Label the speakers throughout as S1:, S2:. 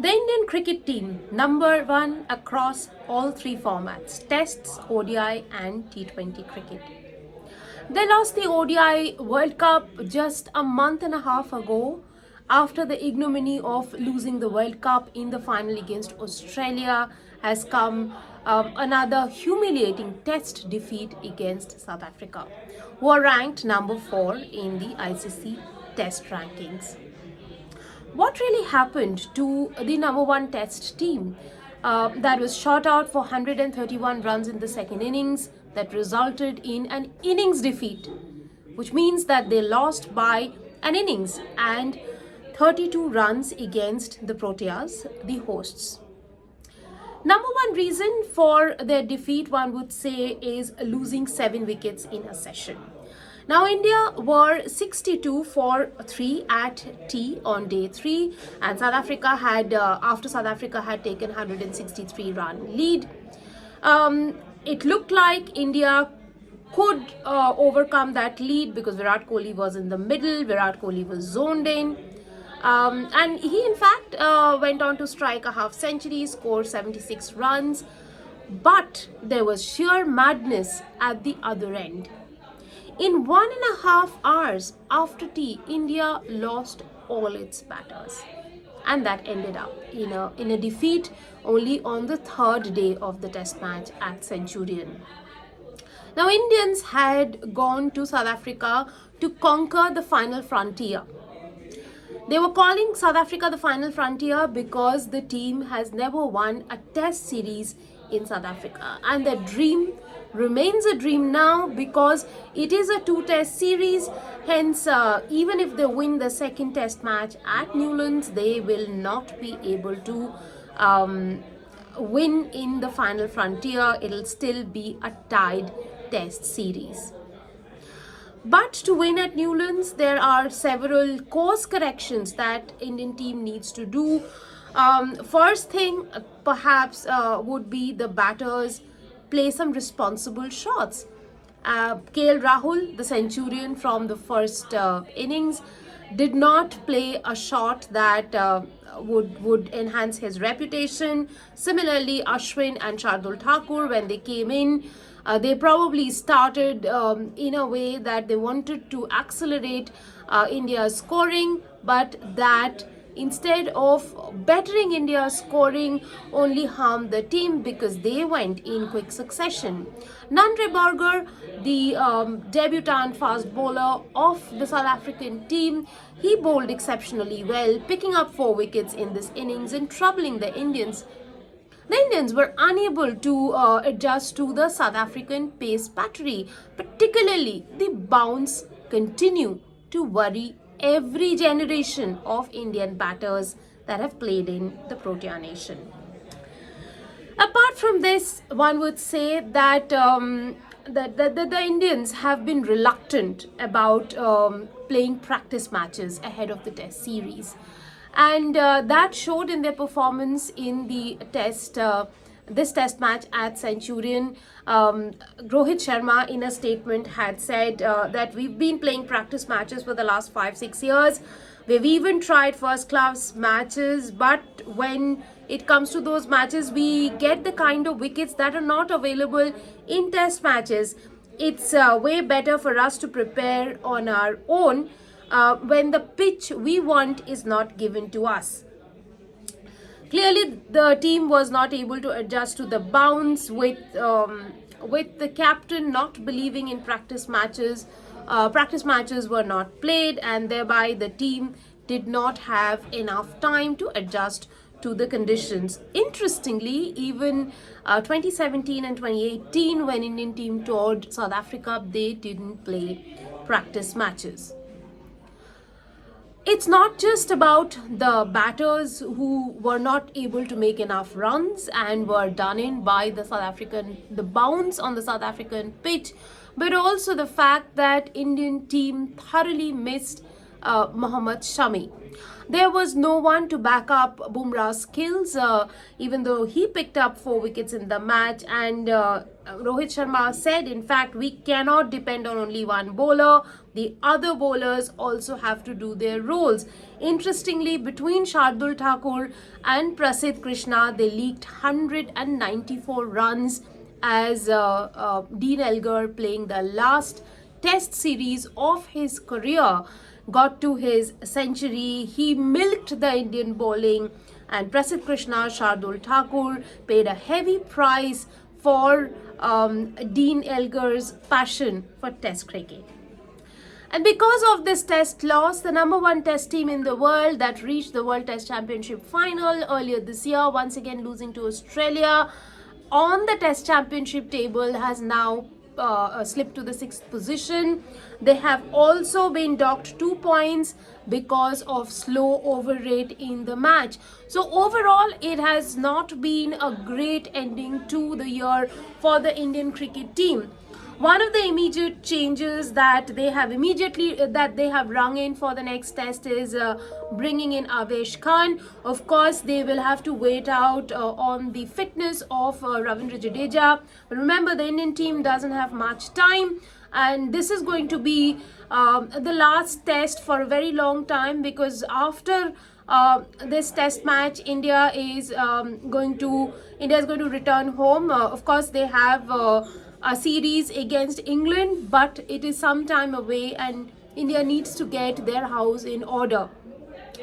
S1: The Indian cricket team, number one across all three formats, Tests, ODI and T20 cricket. They lost the ODI World Cup just a month and a half ago after the ignominy of losing the World Cup in the final against Australia has come another humiliating test defeat against South Africa, who are ranked number 4 in the ICC test rankings. What really happened to the number one test team that was shot out for 131 runs in the second innings that resulted in an innings defeat, which means that they lost by an innings and 32 runs against the Proteas, the hosts. Number one reason for their defeat, one would say, is losing 7 wickets in a session. Now, India were 62 for 3 at tea on day 3, and South Africa had, after South Africa had taken 163 run lead. It looked like India could overcome that lead because Virat Kohli was in the middle, Virat Kohli was zoned in. And he in fact went on to strike a half century, score 76 runs. But there was sheer madness at the other end. In 1.5 hours after tea, India lost all its batters. And that ended up in a defeat only on the 3rd day of the test match at Centurion. Now, Indians had gone to South Africa to conquer the final frontier. They were calling South Africa the final frontier because the team has never won a test series in South Africa. And their dream remains a dream now because it is a 2-test series. Hence, even if they win the second test match at Newlands, they will not be able to win in the final frontier. It'll still be a tied test series. But to win at Newlands, there are several course corrections that Indian team needs to do. First thing, perhaps, would be the batters play some responsible shots. KL Rahul, the Centurion from the first innings, did not play a shot that would enhance his reputation. Similarly, Ashwin and Shardul Thakur, when they came in, they probably started in a way that they wanted to accelerate India's scoring, but that instead of bettering India's scoring only harmed the team because they went in quick succession. Nandre Burger, the debutant fast bowler of the South African team, he bowled exceptionally well, picking up 4 wickets in this innings and troubling the Indians. The Indians were unable to adjust to the South African pace battery, particularly the bounce continue to worry every generation of Indian batters that have played in the Protea Nation. Apart from this, one would say that the Indians have been reluctant about playing practice matches ahead of the test series. And that showed in their performance in the this test match at Centurion. Rohit Sharma, in a statement, had said that we've been playing practice matches for the last 5-6 years. We've even tried first-class matches, but when it comes to those matches, we get the kind of wickets that are not available in test matches. It's way better for us to prepare on our own when the pitch we want is not given to us. Clearly, the team was not able to adjust to the bounce with the captain not believing in practice matches. Practice matches were not played, and thereby the team did not have enough time to adjust to the conditions. Interestingly, even 2017 and 2018, when Indian team toured South Africa, they didn't play practice matches. It's not just about the batters who were not able to make enough runs and were done in by the bounce on the South African pitch, but also the fact that Indian team thoroughly missed Mohammad Shami. There was no one to back up Bumrah's skills, even though he picked up 4 wickets in the match. And Rohit Sharma said, in fact, we cannot depend on only one bowler. The other bowlers also have to do their roles. Interestingly, between Shardul Thakur and Prasidh Krishna, they leaked 194 runs as Dean Elgar, playing the last test series of his career, got to his century. He milked the Indian bowling, and Prasidh Krishna, Shardul Thakur paid a heavy price for Dean Elgar's passion for test cricket. And because of this test loss, the number 1 test team in the world that reached the World Test Championship final earlier this year, once again losing to Australia on the Test Championship table, has now slipped to the 6th position. They have also been docked 2 points because of slow over rate in the match. So overall, it has not been a great ending to the year for the Indian cricket team. One of the immediate changes that they have rung in for the next test is bringing in Avesh Khan. Of course, they will have to wait out on the fitness of Ravindra Jadeja. But remember, the Indian team doesn't have much time, and this is going to be the last test for a very long time, because after this test match, India is going to return home. Of course, they have a series against England, but it is some time away, and India needs to get their house in order.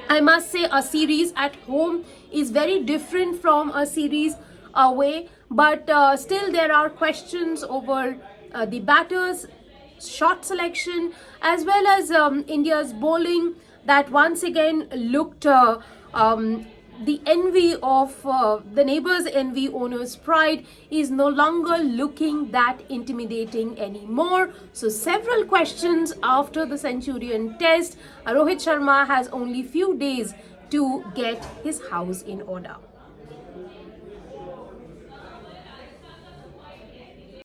S1: I must say, a series at home is very different from a series away, but still there are questions over the batters, shot selection, as well as India's bowling that once again looked the envy of the neighbors' envy, owner's pride, is no longer looking that intimidating anymore. So several questions after the Centurion test. Rohit Sharma has only few days to get his house in order.